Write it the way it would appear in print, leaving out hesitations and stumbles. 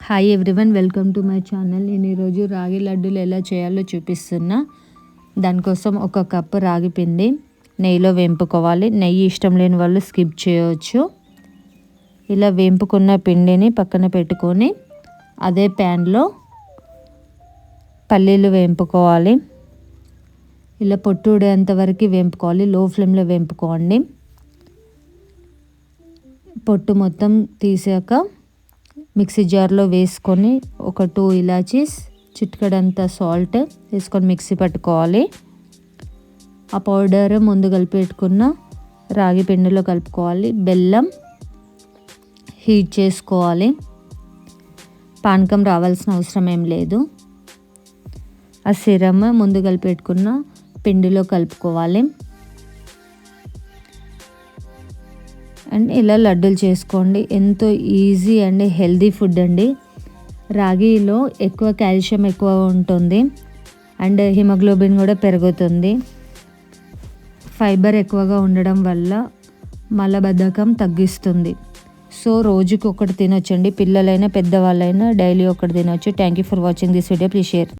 Hi everyone, welcome to my channel. నేను ఈరోజు రాగి లడ్డూలు ఎలా చేయాలో చూపిస్తున్నా. దానికోసం ఒక కప్పు రాగి పిండి నెయ్యిలో వేంపుకోవాలి. నెయ్యి ఇష్టం లేని వాళ్ళు స్కిప్ చేయవచ్చు. ఇలా వేంపుకున్న పిండిని పక్కన పెట్టుకొని అదే ప్యాన్లో పల్లీలు వేంపుకోవాలి. ఇలా పొట్టు ఊడేంత వరకు వేంపుకోవాలి. లో ఫ్లేమ్లో వేంపుకోండి. పొట్టు మొత్తం తీసాక మిక్సీ జార్లో వేసుకొని ఒక 2 ఇలాచీస్, చిటికెడంత సాల్ట్ వేసుకొని మిక్సీ పట్టుకోవాలి. ఆ పౌడర్ ముందు కలిపి పెట్టుకున్న రాగి పిండిలో కలుపుకోవాలి. బెల్లం హీట్ చేసుకోవాలి. పానకం రావాల్సిన అవసరం ఏం లేదు. ఆ సిరమ్ ముందు కలిపి పెట్టుకున్న పిండిలో కలుపుకోవాలి. అండ్ ఇలా లడ్డూలు చేసుకోండి. ఎంతో ఈజీ అండ్ హెల్దీ ఫుడ్ అండి. రాగిలో ఎక్కువ కాల్షియం ఎక్కువ ఉంటుంది అండ్ హిమోగ్లోబిన్ కూడా పెరుగుతుంది. ఫైబర్ ఎక్కువగా ఉండడం వల్ల మలబద్ధకం తగ్గిస్తుంది. సో రోజుకి ఒకటి తినొచ్చండి. పిల్లలైనా పెద్దవాళ్ళైనా డైలీ ఒకటి తినొచ్చు. Thank you for watching this video. Please share.